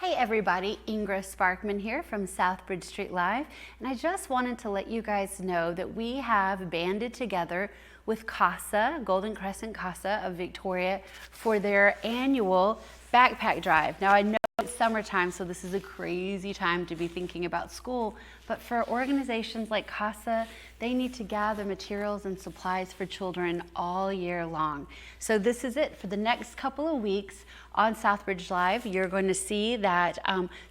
Hey everybody, Ingra Sparkman here from Southbridge Street Live, and I just wanted to let you guys know that we have banded together with CASA, Golden Crescent CASA of Victoria, for their annual backpack drive. Now I know it's summertime, so this is a crazy time to be thinking about school, but for organizations like CASA, they need to gather materials and supplies for children all year long. So this is it for the next couple of weeks on Southbridge Live. You're going to see that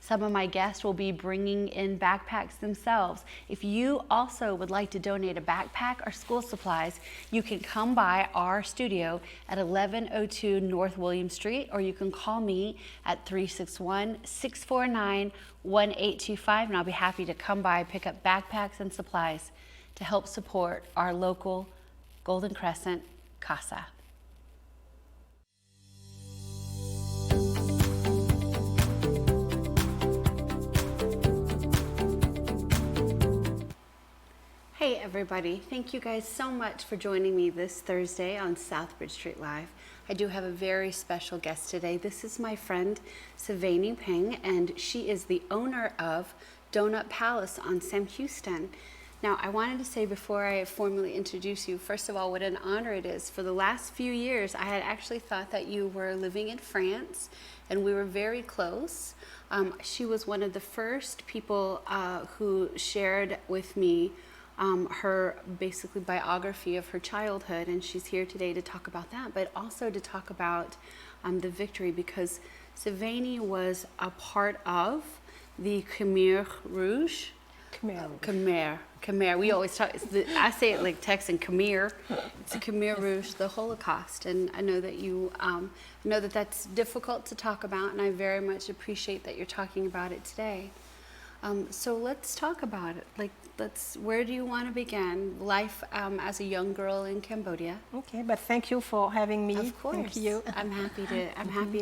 some of my guests will be bringing in backpacks themselves. If you also would like to donate a backpack or school supplies, you can come by our studio at 1102 North William Street, or you can call me at 361-649-1825, and I'll be happy to come by, pick up backpacks and supplies to help support our local Golden Crescent CASA. Hey everybody, thank you guys so much for joining me this Thursday on Southbridge Street Live. I do have a very special guest today. This is my friend Syvanie Peng, and she is the owner of Donut Palace on Sam Houston. Now, I wanted to say before I formally introduce you, first of all, what an honor it is. For the last few years, I had actually thought that you were living in France, and we were very close. She was one of the first people who shared with me her basically biography of her childhood, and she's here today to talk about that, but also to talk about the victory, because Syvanie was a part of the Khmer Rouge. Khmer. We always talk, I say it like Texan, Khmer. It's Khmer Rouge, the Holocaust. And I know that you know that that's difficult to talk about, and I very much appreciate that you're talking about it today. So let's talk about it. Where do you want to begin? Life as a young girl in Cambodia. Okay, but thank you for having me. Of course. Thank you. I'm happy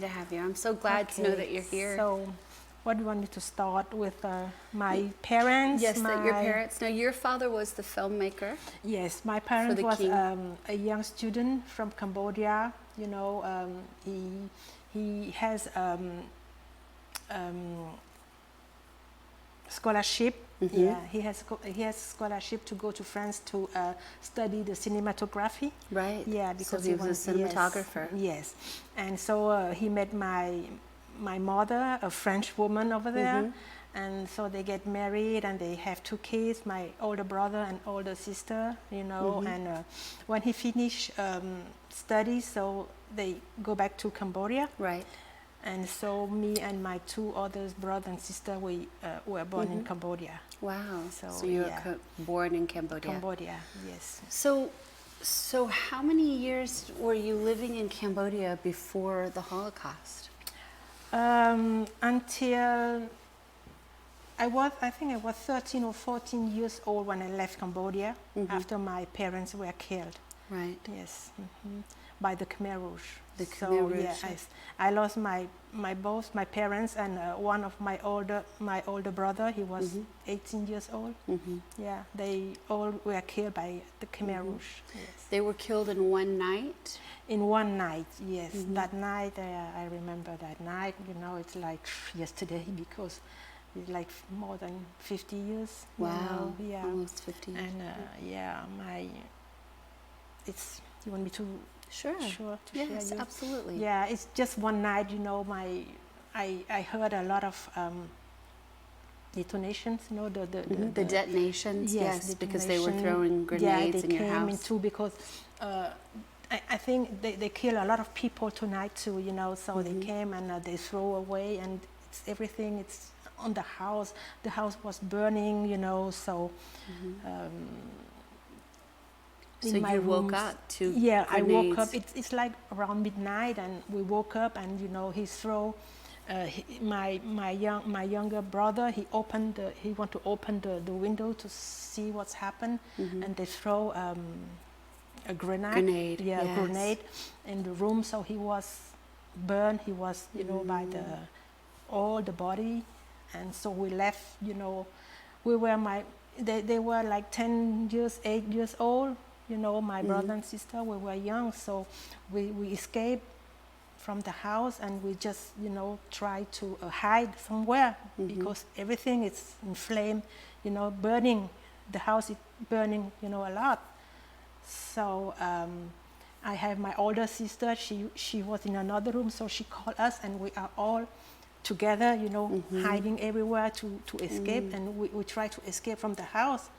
to have you. I'm so glad to know that you're here. So, what do you want me to start with? My parents? Yes, your parents. Now, your father was the filmmaker. Yes, my parents was a young student from Cambodia. You know, he has scholarship. Mm-hmm. Yeah, he has scholarship to go to France to study the cinematography. Right. Yeah, because so he was a cinematographer. Yes, and so he met my mother, a French woman over there, mm-hmm. and so they get married and they have 2 kids, my older brother and older sister, you know, mm-hmm. and when he finished studies, so they go back to Cambodia. Right. And so me and my 2 others, brother and sister, we were born mm-hmm. in Cambodia. Wow. So you were born in Cambodia. Cambodia, yes. So how many years were you living in Cambodia before the Holocaust? Until I think I was 13 or 14 years old when I left Cambodia, mm-hmm. after my parents were killed. Right. Yes. Mm-hmm. By the Khmer Rouge. The Khmer Rouge. Yeah, I lost both my parents and one of my older brother. He was mm-hmm. 18 years old. Mm-hmm. Yeah, they all were killed by the Khmer mm-hmm. Rouge. Yes. They were killed in one night? In one night, yes. Mm-hmm. That night, I remember that night. You know, it's like yesterday because it's like more than 50 years. Wow. You know? Yeah. Almost 50 years. And yeah, you want me to? Sure. Yes, absolutely. Yeah, it's just one night, you know, I heard a lot of detonations, you know, the detonations, yes, because they were throwing grenades in your house. Yeah, they came in too because I think they kill a lot of people tonight too, you know, so mm-hmm. they came and they throw away and it's on the house. The house was burning, you know, so... Mm-hmm. So you woke up to grenades. I woke up. It's like around midnight, and we woke up, and you know he threw. My younger brother, he want to open the window to see what's happened, mm-hmm. and they throw a grenade. Yeah, yes. A grenade in the room. So he was burned. He was, you know, by all the body, and so we left. You know, they were like 8 years old. You know, my mm-hmm. brother and sister, we were young, so we escaped from the house, and we just, you know, try to hide somewhere because everything is in flame, you know, burning. The house is burning, you know, a lot. So I have my older sister. She was in another room, so she called us, and we are all together, you know, hiding everywhere to escape, and we try to escape from the house.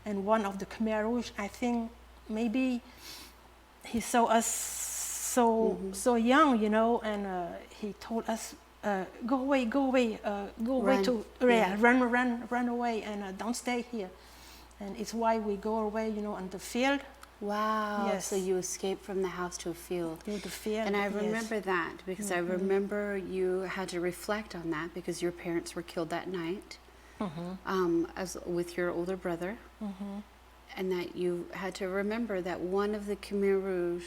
And one of the Khmer Rouge, I think maybe he saw us so young, you know, and he told us, go away, Run. to run away, and don't stay here. And it's why we go away, you know, on the field. Wow. Yes. So you escaped from the house to a field. To the field. And I yes. remember that because I remember you had to reflect on that because your parents were killed that night, as with your older brother, and that you had to remember that one of the Khmer Rouge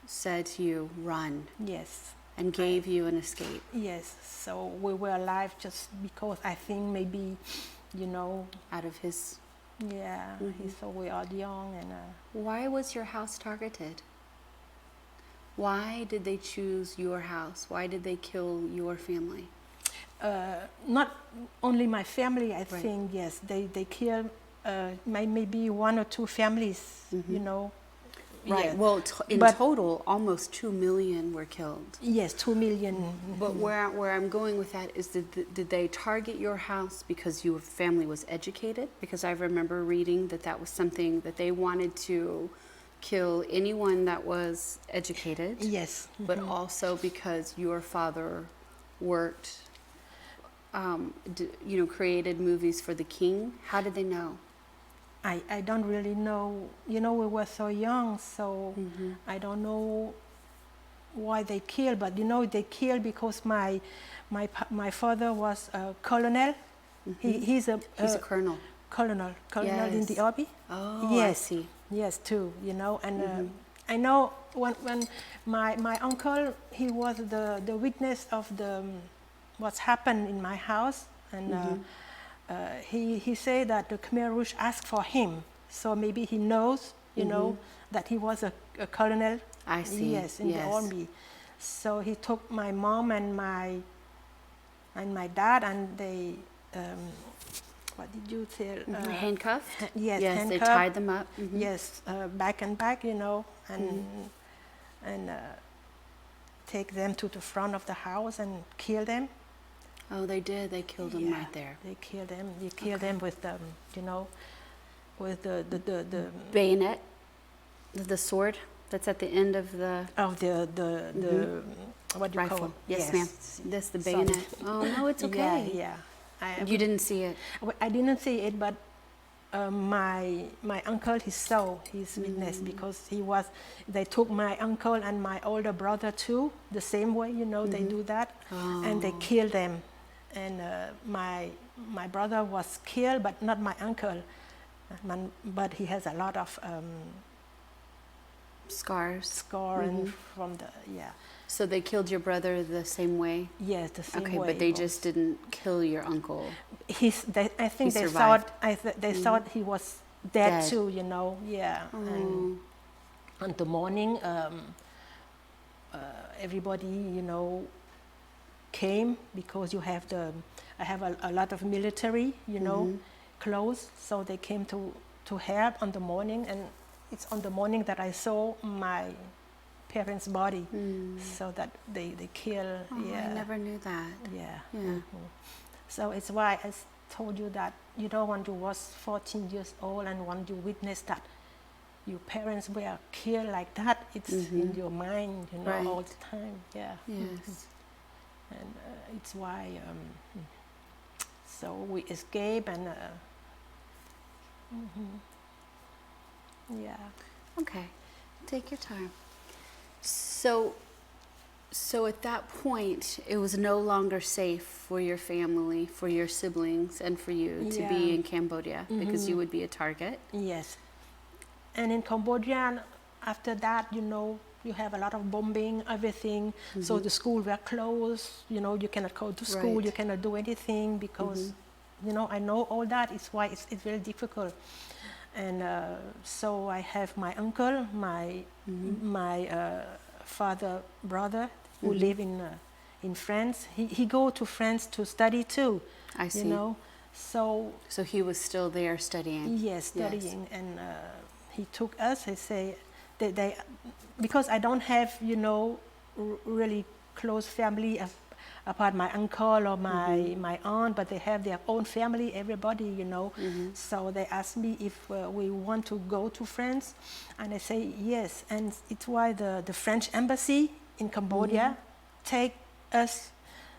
said to you, "Run," Yes. and gave you an escape. Yes. So we were alive just because I think maybe, you know, Out of his. yeah, he saw we are young, and Why was your house targeted? Why did they choose your house? Why did they kill your family? not only my family, I think, yes, they killed maybe one or two families, you know. Right. Yeah. Well, in But- total, almost 2 million were killed. Yes, 2 million. But where I'm going with that is, did they target your house because your family was educated? Because I remember reading that was something that they wanted to kill anyone that was educated. Yes. But also because your father worked, you know, created movies for the king. How did they know? I don't really know. You know, we were so young, so I don't know why they killed. But you know, they killed because my father was a colonel. He's a colonel. Colonel in the Yes. army. Oh, yes, I see. Yes, too. You know, and I know when my uncle, he was the witness of the what's happened in my house, and he said that the Khmer Rouge asked for him, so maybe he knows, you know, that he was a colonel. I see. Yes, in the army. So he took my mom and my dad, and they. What did you tell? Handcuffed? Yes, Yes, they handcuffed. tied them up. Yes, back and back, you know, and take them to the front of the house and kill them. Oh, they did. They killed them right there. They killed them. They killed them with the, you know, with the Bayonet, the sword that's at the end of the what do you rifle. call it? Yes, ma'am. That's the bayonet. Oh no, it's okay. Yeah. You didn't see it. I didn't see it, but my uncle, he saw his witness, because they took my uncle and my older brother too, the same way, you know, they do that, and they killed them. And my brother was killed, but not my uncle, but he has a lot of Scars. and from the, So they killed your brother the same way? Yes, the same way. Okay, but they just didn't kill your uncle. I think He they survived. thought they thought he was dead too, you know. Yeah. Oh. And on the morning, everybody, you know, came, because I have a lot of military, you know, clothes. So they came to help on the morning, and it's on the morning that I saw my parents' body, so that they kill. Oh, I never knew that. Yeah. So it's why I told you that, you know, when you was 14 years old and when you witnessed that your parents were killed like that, it's in your mind, you know, all the time. Yeah. Yes. And it's why. So we escape, and yeah. Okay, take your time. So at that point, it was no longer safe for your family, for your siblings, and for you to be in Cambodia, because you would be a target. Yes. And in Cambodia, after that, you know, you have a lot of bombing, everything. So the school were closed. You know, you cannot go to school. Right. You cannot do anything, because, you know, I know all that. It's why it's very difficult. And so I have my uncle, my father brother. who live in France. He go to France to study too. I see. You know, so he was still there studying. yes, studying, and he took us. He say they because I don't have, you know, really close family apart my uncle or my aunt, but they have their own family, everybody, you know. So they asked me if we want to go to France, and I say yes. And it's why the French embassy in Cambodia take us,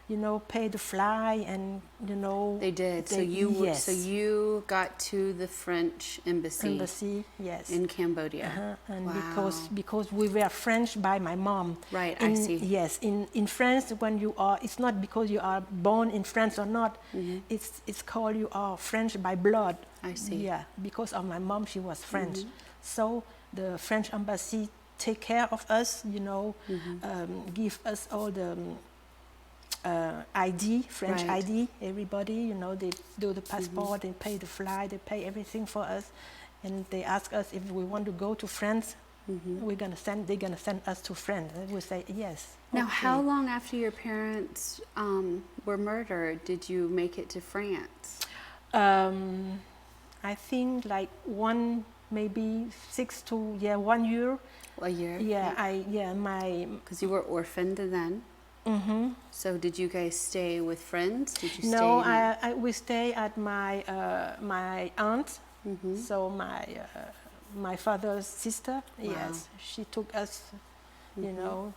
you know, pay the fly, and you know. They did. Yes. So you got to the French embassy. Yes. In Cambodia. And Wow. because we were French by my mom. Right, I see. Yes, in France, when you are, it's not because you are born in France or not. It's called you are French by blood. I see. Yeah, because of my mom, she was French. So the French embassy take care of us, you know, give us all the ID, French Right. ID, everybody, you know, they do the passport, they pay the flight, they pay everything for us, and they ask us if we want to go to France, they're gonna send us to France. And we say yes. Now, okay. how long after your parents were murdered did you make it to France? I think like maybe 1 year. A year? Yeah, Because you were orphaned then? So did you guys stay with friends? Did you no, stay? we stay at my aunt. So my father's sister. Wow. Yes, she took us. You know.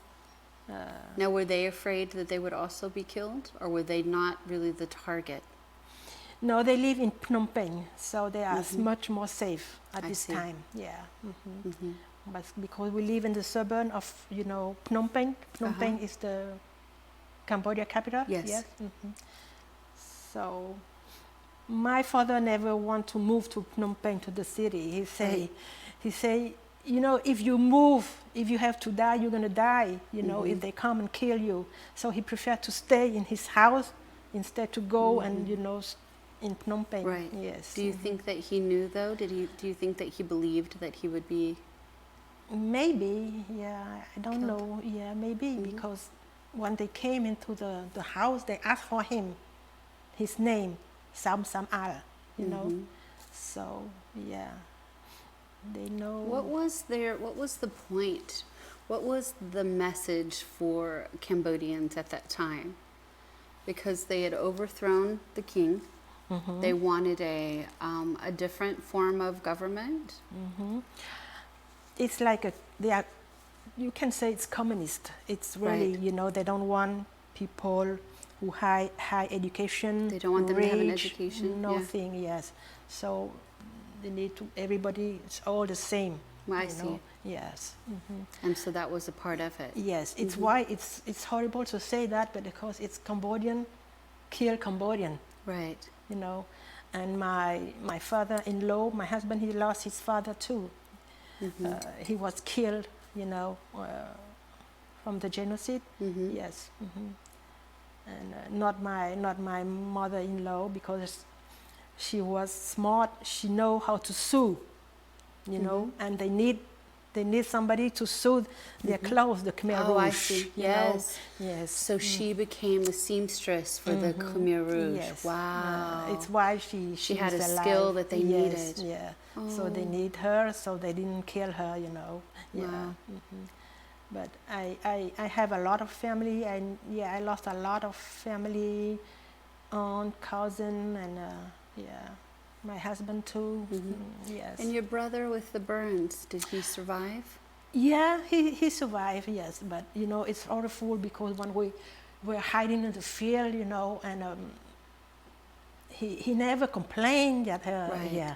Now, were they afraid that they would also be killed, or were they not really the target? No, they live in Phnom Penh, so they are much more safe at I this see. time. Yeah. But because we live in the suburb of, you know, Phnom Penh. Phnom Penh is the Cambodia capital. Yes. So my father never want to move to Phnom Penh, to the city. He say, you know, if you move, if you have to die, you're gonna die. You know, if they come and kill you. So he preferred to stay in his house instead to go and, you know, in Phnom Penh. Right. Yes. Do you think that he knew, though? Do you think that he believed that he would be? Maybe, yeah, I don't Killed. know. Yeah, maybe because when they came into the house, they asked for his name, Sam Al, you know. So, yeah, they know. What was the point? What was the message for Cambodians at that time? Because they had overthrown the king. They wanted a different form of government. It's like you can say it's communist. It's really, Right. you know, they don't want people who high education. They don't want them to have an rich, education, Nothing, yes. So they need to, everybody, it's all the same. I you see. know? Yes. And so that was a part of it. Yes, it's why it's horrible to say that, but because it's Cambodian, kill Cambodian, Right. you know. And my father-in-law, my husband, he lost his father too. He was killed, you know, from the genocide. Yes. And not my mother-in-law, because she was smart. She know how to sew, you know, and they need somebody to sew their clothes, the Khmer Rouge. Oh, I see. you Yes. know. Yes. So she became the seamstress for the Khmer Rouge. Yes. Wow. It's why she had a is alive. skill that they Yes, needed. Yeah. So they need her, so they didn't kill her, you know. Yeah. Wow. But I have a lot of family, and I lost a lot of family, aunt, cousin, and my husband too. Yes. And your brother with the burns, did he survive? Yeah, he survived, yes. But, you know, it's awful because when we were hiding in the field, you know, and he never complained that, Right. yeah.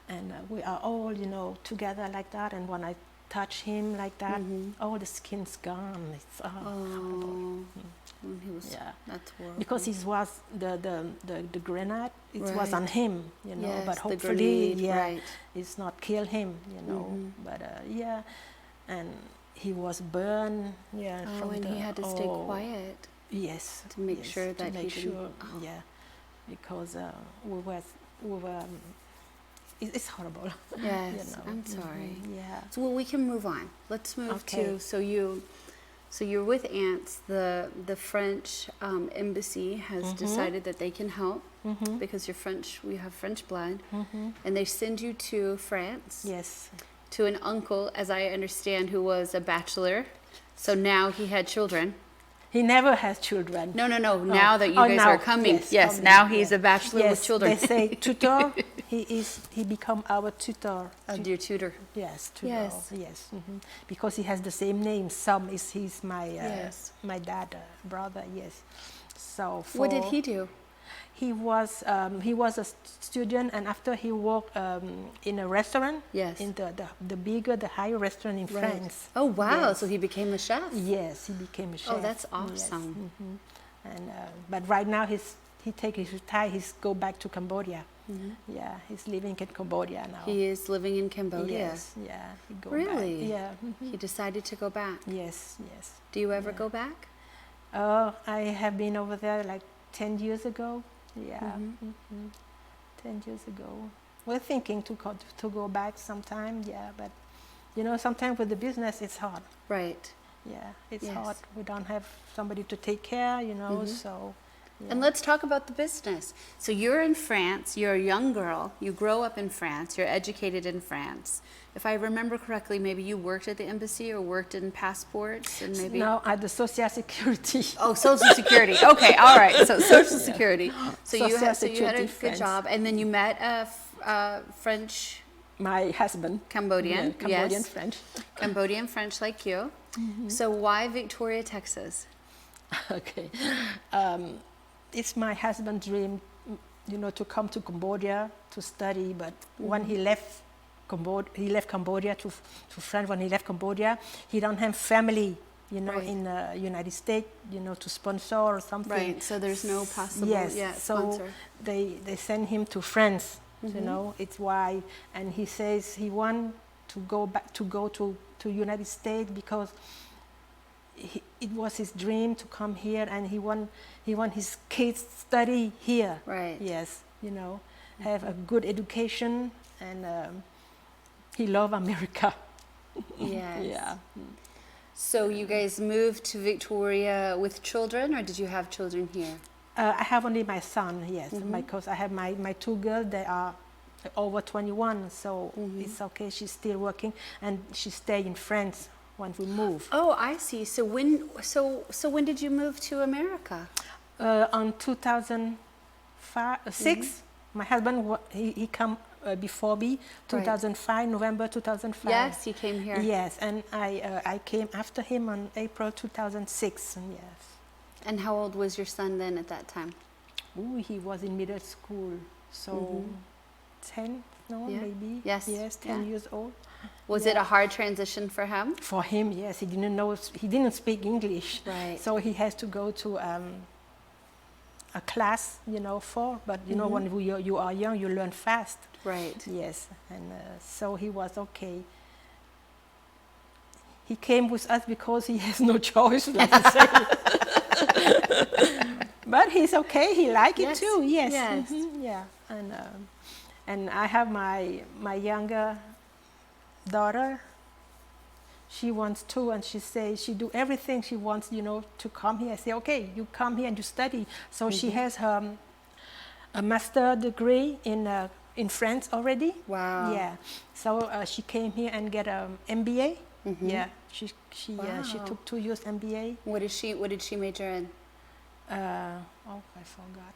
And we are all, you know, together like that. And when I touch him like that, all the skin's gone. It's horrible. When he was, Yeah. that's horrible. Because it was the grenade, it was Right. on him, you know. Yes, but the hopefully, grenade, right. it's not kill him, you know. But and he was burned, Oh, and he had to stay quiet. Yes, to make sure that to make he didn't- sure, yeah, because we were. It's horrible. Yes, you know. I'm sorry. Yeah. So well, we can move on. Let's move Okay. to, so you So you're with aunts. The French embassy has decided that they can help because you're French. We have French blood, and they send you to France. Yes. To an uncle, as I understand, who was a bachelor. So now he had children. He never has children. No. Now that you guys now, are coming, yes. coming, Now he's a bachelor yes, with children. They say tutor. He become our tutor. Your tutor. Yes, tutor. Yes. Yes. Because he has the same name. He's my Yes. my dad brother. Yes. So What did he do? He was a student, and after he worked in a restaurant. Yes. In the higher restaurant in France. Oh wow! Yes. So he became a chef. Yes, he became a chef. Oh, that's awesome. Yes. And but right now he take his retire. He's go back to Cambodia. Yeah, he's living in Cambodia now. He is living in Cambodia. Yes, yeah. He go Really? Back. Yeah. He decided to go back. Yes, yes. Do you ever go back? I have been over there like 10 years ago. Yeah, 10 years ago. We're thinking to go back sometime. Yeah, but you know, sometimes with the business it's hard. Right. Yeah, it's Yes. hard. We don't have somebody to take care. You know, so. Yeah. And let's talk about the business. So you're in France, you're a young girl, you grow up in France, you're educated in France. If I remember correctly, maybe you worked at the embassy or worked in passports and maybe... No, at the Social Security. Oh, Social Security. Okay, all right. So Social Security. So you had a Security good France. job. And then you met a French... My husband. Cambodian, Yeah, Cambodian yes. French. Cambodian French like you. So why Victoria, Texas? Okay. It's my husband's dream, you know, to come to Cambodia to study. But when he left Cambodia to France. When he left Cambodia, he don't have family, you know, Right. in the United States, you know, to sponsor or something. Right, so there's no possible So sponsor. they send him to France, you know, it's why. And he says he want to go back to United States because it was his dream to come here, and he want his kids study here. Right. Yes, you know, have a good education, and he love America. Yes. Yeah. So you guys moved to Victoria with children, or did you have children here? I have only my son, yes, because I have my two girls. They are over 21, so it's okay. She's still working, and she stay in France when we move. Oh, I see. So when did you move to America? On 2006, my husband he come before me. 2005, November 2005. Yes, he came here. Yes, and I came after him on April 2006. Yes. And how old was your son then at that time? Ooh, he was in middle school, so 10, no, Yeah. maybe. Yes. Yes, 10 Yeah. years old. Was it a hard transition for him? For him, yes, he didn't speak English, Right. so he has to go to a class, you know, but you know, when you are young, you learn fast. Right. Yes, and so he was okay. He came with us because he has no choice, like you say. But he's okay. He liked it too. Yes. Yes. Yeah. And I have my younger daughter. She wants to, and she says she do everything she wants, you know, to come here. I say, okay, you come here and you study. So she has a master degree in France already. Wow. Yeah. So she came here and get an MBA. Yeah. She took 2 years MBA. What did she major in? I forgot.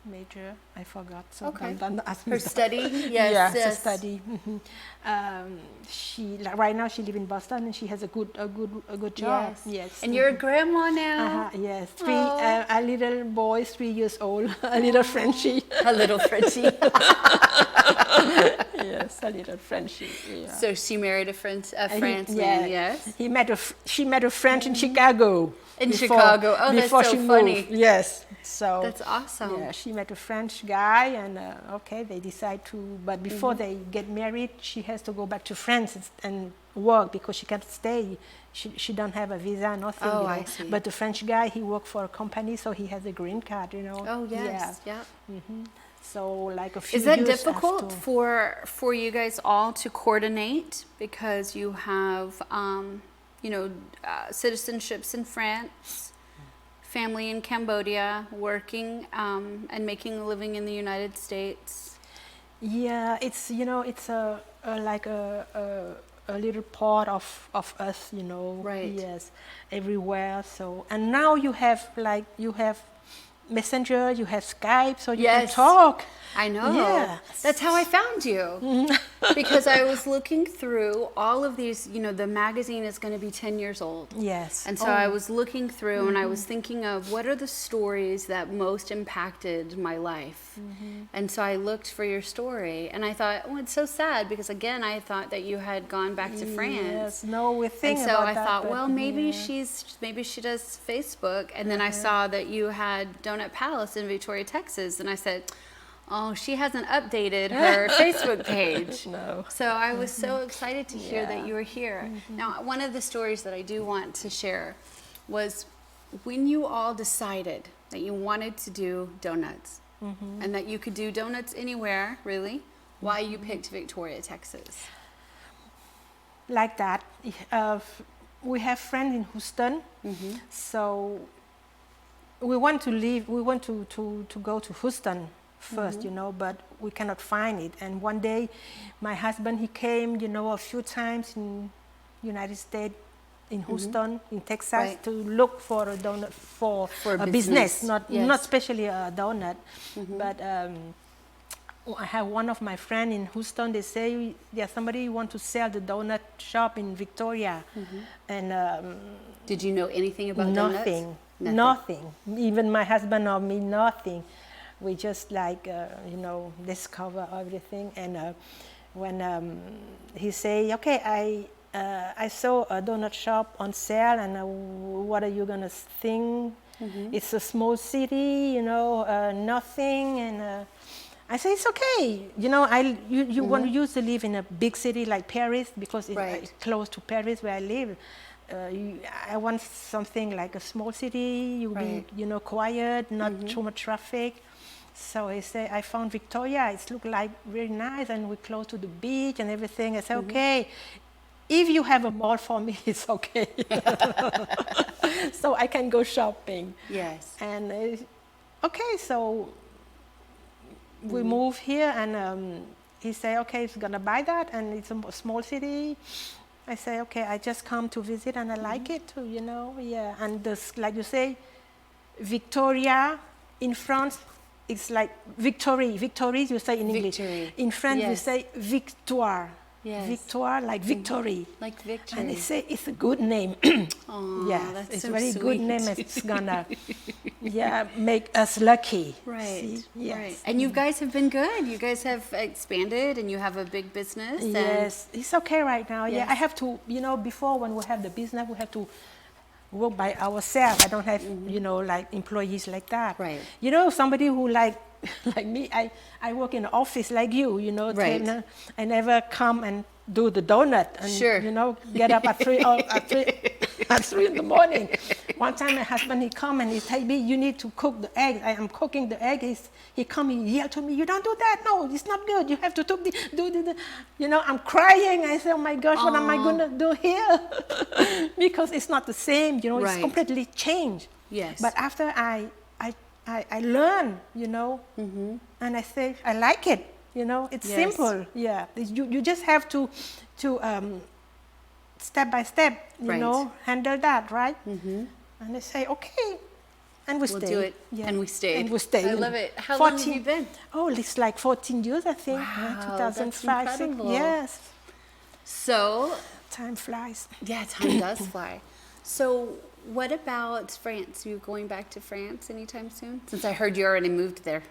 Major, I forgot. So Okay. don't ask me Her that. study? Yes. Yeah, yes. to study. Right now she lives in Boston, and she has a good job. Yes. Yes. And you're a grandma now? Yes. Aw. A little boy, 3 years old, a little Frenchie. A little Frenchie. Yes, a little Frenchie. Yeah. So she married a France man, yes? She met a French in Chicago. In Chicago. Oh, that's before so she funny. moved. Yes. So That's awesome. yeah, she met a French guy, and okay, they decide to. But before they get married, she has to go back to France and work because she can't stay. She don't have a visa, nothing. Oh, you know. I see. But the French guy, he worked for a company, so he has a green card. You know. Oh, yes. Yeah. Yep. So like a few Is that years difficult after. for you guys all to coordinate because you have citizenships in France, family in Cambodia, working and making a living in the United States. Yeah, it's like a little part of us, Right. Yes, everywhere. So and now you have Messenger, you have Skype, so you can Yes. talk. I know. Yeah. That's how I found you. Because I was looking through all of these, the magazine is going to be 10 years old. Yes. And so I was looking through and I was thinking of what are the stories that most impacted my life. And so I looked for your story and I thought, oh, it's so sad because again, I thought that you had gone back to France. Yes, no, we think And so about I that, thought, but well, maybe yeah. maybe she does Facebook. And then I saw that you had Donut Palace in Victoria, Texas. And I said, oh, she hasn't updated her Facebook page. No. So I was so excited to hear that Yeah. you were here. Now, one of the stories that I do want to share was when you all decided that you wanted to do donuts and that you could do donuts anywhere, really, why you picked Victoria, Texas. Like that. We have friends in Houston, so we want to leave. We want to go to Houston first, but we cannot find it. And one day, my husband, he came, a few times in United States, in Houston, in Texas, Right. to look for a donut for a a business, business. not Yes. especially a donut, but. I have one of my friends in Houston. They say, yeah, somebody want to sell the donut shop in Victoria, and Did you know anything about nothing, donuts? nothing. Even my husband or me, nothing. We just discover everything. And when he say, okay, I saw a donut shop on sale, and what are you gonna think? It's a small city, nothing, and. I say it's okay. You want to used to live in a big city like Paris because Right. it's close to Paris where I live. I want something like a small city. You Right. be quiet, not too much traffic. So I say I found Victoria. It looked like very nice, and we're close to the beach and everything. I say okay. If you have a mall for me, it's okay. So I can go shopping. Yes. And okay, so. We move here, and he say, okay, he's gonna buy that, and it's a small city. I say, okay, I just come to visit, and I like it too, yeah. And like you say, Victoria in France, it's like victory. Victory, you say in English. Victory. In French, we Yes. say victoire. Yes. Victoire, like victory. Like victory. And they say it's a good name. Aw, Yeah, that's it's so a very good sweet. name. It's gonna, make us lucky. Right. See? Yes. Right. And you guys have been good. You guys have expanded and you have a big business. And Yes, it's okay right now. Yeah, Yes. I have to, before when we have the business, we have to work by ourselves. I don't have, like employees like that. Right. Somebody who like me, I work in an office like you, Right. I never come and do the donut and, Sure. get up at 3 in the morning. One time my husband, he come and he tell me, you need to cook the egg. I am cooking the egg. He come, he yell to me, you don't do that. No, it's not good. You have to do the. I'm crying. I say, oh my gosh, what am I going to do here? Because it's not the same, it's Right. completely changed. Yes. But after I learn, and I say, I like it. It's Yes. simple. Yeah, you just have to step by step, Right. handle that, right? And I say, okay, and we We'll stay. do it. Yeah. And we stayed. And we stay. I love it. How long have you been? Oh, it's like 14 years, I think. Wow, 2005. that's incredible. Yes. So, Time flies. yeah, time does fly. So, what about France? You going back to France anytime soon? Since I heard you already moved there.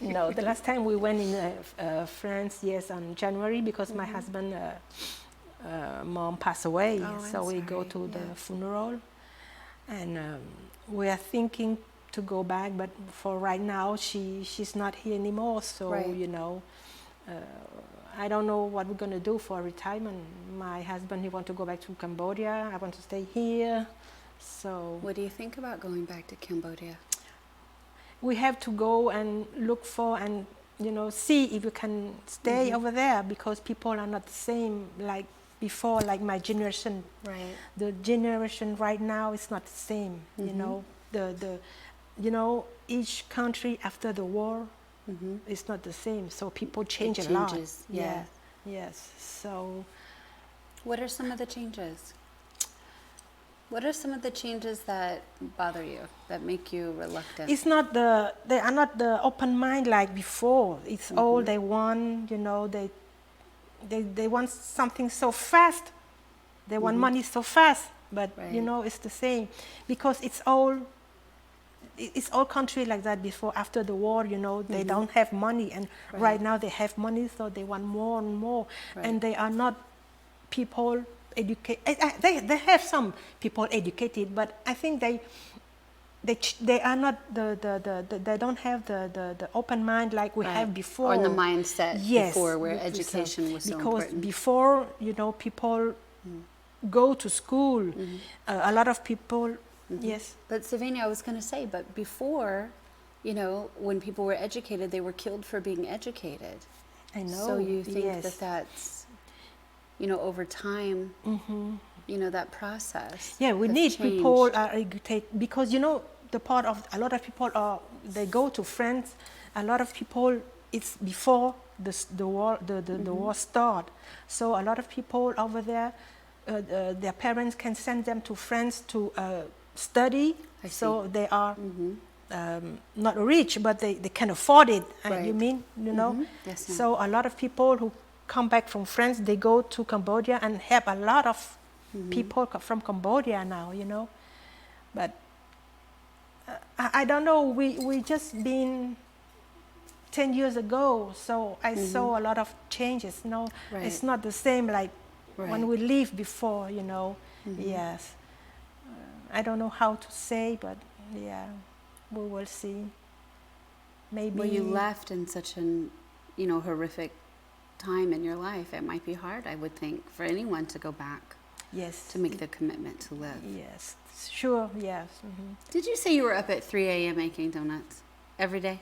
No, the last time we went in France, yes, on January, because my husband, mom passed away. Oh, so I'm we go sorry. to the Yeah. funeral. And we are thinking to go back, but for right now, she's not here anymore. So, Right. I don't know what we're going to do for retirement. My husband, he wants to go back to Cambodia. I want to stay here. So What do you think about going back to Cambodia? we have to go and look for and, see if we can stay over there, because people are not the same like before, like my generation. Right. The generation right now is not the same. You know, you know, each country after the war is not the same. So people change a lot. changes, Yeah. Yes. So What are some of the changes? What are some of the changes that bother you, that make you reluctant? it's not the, they are not the open mind like before. It's all they want, you know, they want something so fast. They want money so fast, but you Right. know, it's the same because it's all country like that before. After the war, you know, they don't have money, and right now they have money, so they want more and more, and they are not people educated. They have some people educated, but I think they are not they don't have the open mind like we have before. Or in the mindset Yes, before, where because education was so because important. before, you know, people go to school. A lot of people, yes. But Syvanie, I was going to say, but before, you know, when people were educated, they were killed for being educated. I know. So you think yes. that that's, you know, over time, you know, that process. Yeah, we has need changed. people are educated because, you know, the part of a lot of people are, they go to France. A lot of people, it's before the war, the war start. So a lot of people over there, their parents can send them to France to study. I see. So they are not rich, but they can afford it. Right. You mean, you know? Yes, ma'am. So a lot of people who come back from France, they go to Cambodia and help a lot of people from Cambodia now, you know. But I don't know, we just been 10 years ago, so I saw a lot of changes, you know. Right. It's not the same like when we lived before, you know. Yes. I don't know how to say, but yeah, we will see. Maybe. Well, you left in such an, you know, horrific time in your life. It might be hard, I would think, for anyone to go back. Yes. To make the commitment to live. Yes. Sure. Yes. Did you say you were up at 3 a.m. making donuts every day?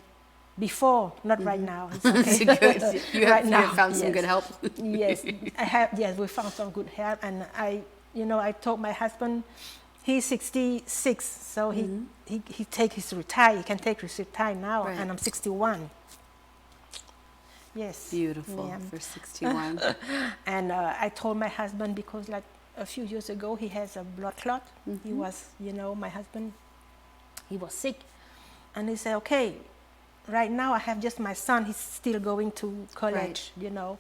Before, not right now. It's okay. Good. You have, Right you now, have found some yes. good help. Yes, I have. Yes, we found some good help, and you know, I told my husband, he's 66, so he take his retire. He can take his retire now, Right. and I'm 61. Yes. Beautiful Yeah. for 61. And I told my husband because like a few years ago he has a blood clot. He was, you know, my husband, he was sick, and he said, okay, right now I have just my son. He's still going to college, you know.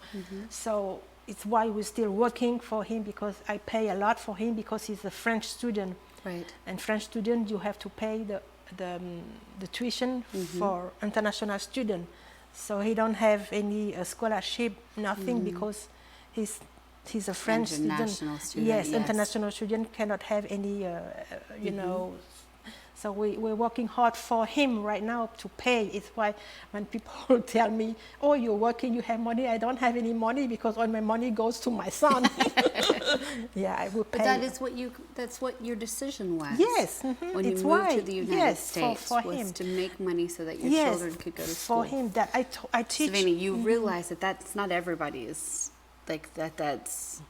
So it's why we're still working for him, because I pay a lot for him because he's a French student. Right. And French student, you have to pay the tuition for international student. So he don't have any scholarship, nothing, because he's a French International student, Yes, yes. international student cannot have any, you know. So we're working hard for him right now to pay. It's why when people tell me, oh, you're working, you have money, I don't have any money because all my money goes to my son. Yeah, I will pay. But that is what that's what your decision was. Yes, When it's you moved why. to the United Yes, States for was him. to make money so that your Yes, children could go to school. for him that I teach. Syvanie, you realize that that's not everybody's, like that's,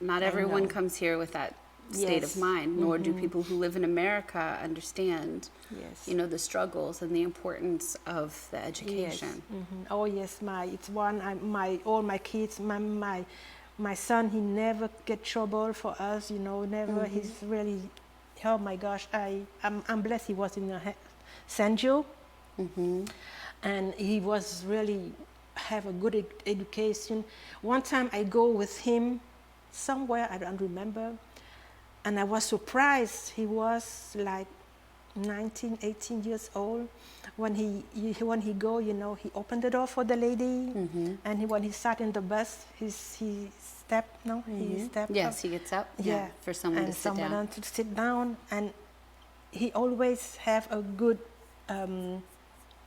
not everyone know. comes here with that state Yes. of mind, nor do people who live in America understand, Yes. you know, the struggles and the importance of the education. Yes. Oh yes, it's one. All my kids, my son, he never get trouble for us. You know, never. He's really. Oh my gosh, I'm blessed. He was in San Joe, and he was really have a good education. One time I go with him somewhere, I don't remember, and I was surprised. He was like 19, 18 years old. When he go, you know, he opened the door for the lady, and when he sat in the bus, he stepped. No, he stepped. Yes, up. he gets up. Yeah, for someone and to sit down. to sit down, and he always have a good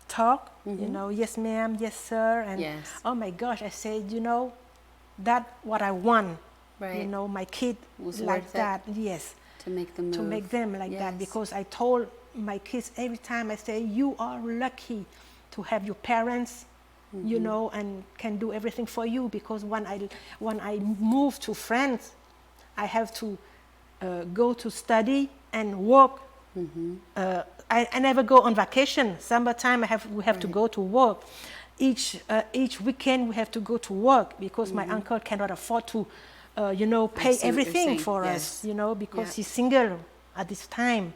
talk. You know, yes, ma'am, yes, sir, and Yes. oh my gosh, I said, you know, that what I want. Right. You know, my kid Was like worth it that. Yes. to make them move. To make them like that, Yes. because I told my kids every time, I say, you are lucky to have your parents you know, and can do everything for you. Because when I moved to France, I have to go to study and work. I never go on vacation. Summertime we have to go to work. Each weekend we have to go to work because my uncle cannot afford to, you know, pay everything for us, you know, because he's single at this time.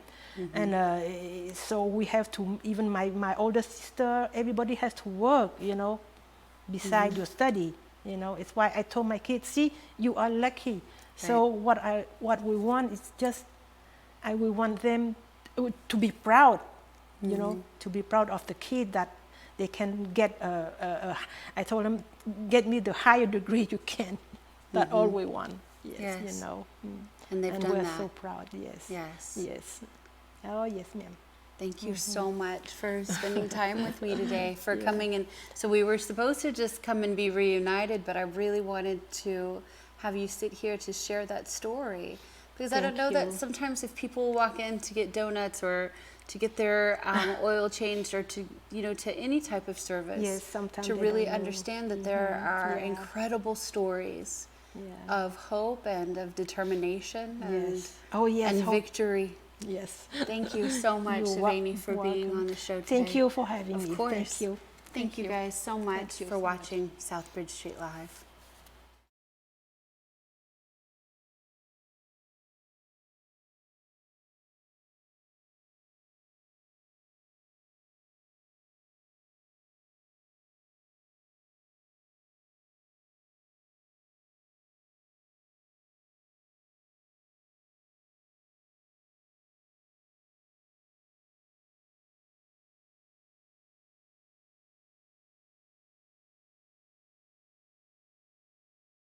And so we have to, even my older sister, everybody has to work, you know, beside your study, you know. It's why I told my kids, see, you are lucky. So what we want is just, we want them to be proud, you know, to be proud of the kid, that they can get I told them, get me the higher degree you can. That's all we want. Yes. You know. And they've done we're that. So proud. Yes. Oh yes, ma'am. Thank you so much for spending time with me today, for coming in. So we were supposed to just come and be reunited, but I really wanted to have you sit here to share that story. Because I don't know that sometimes if people walk in to get donuts or to get their oil changed or to, you know, to any type of service, sometimes to really understand that there are incredible stories of hope and of determination and victory. Yes. Thank you so much, Syvanie, for being on the show today. Thank you for having me. Of course. Thank you. Thank you guys so much for watching South Bridge Street Live.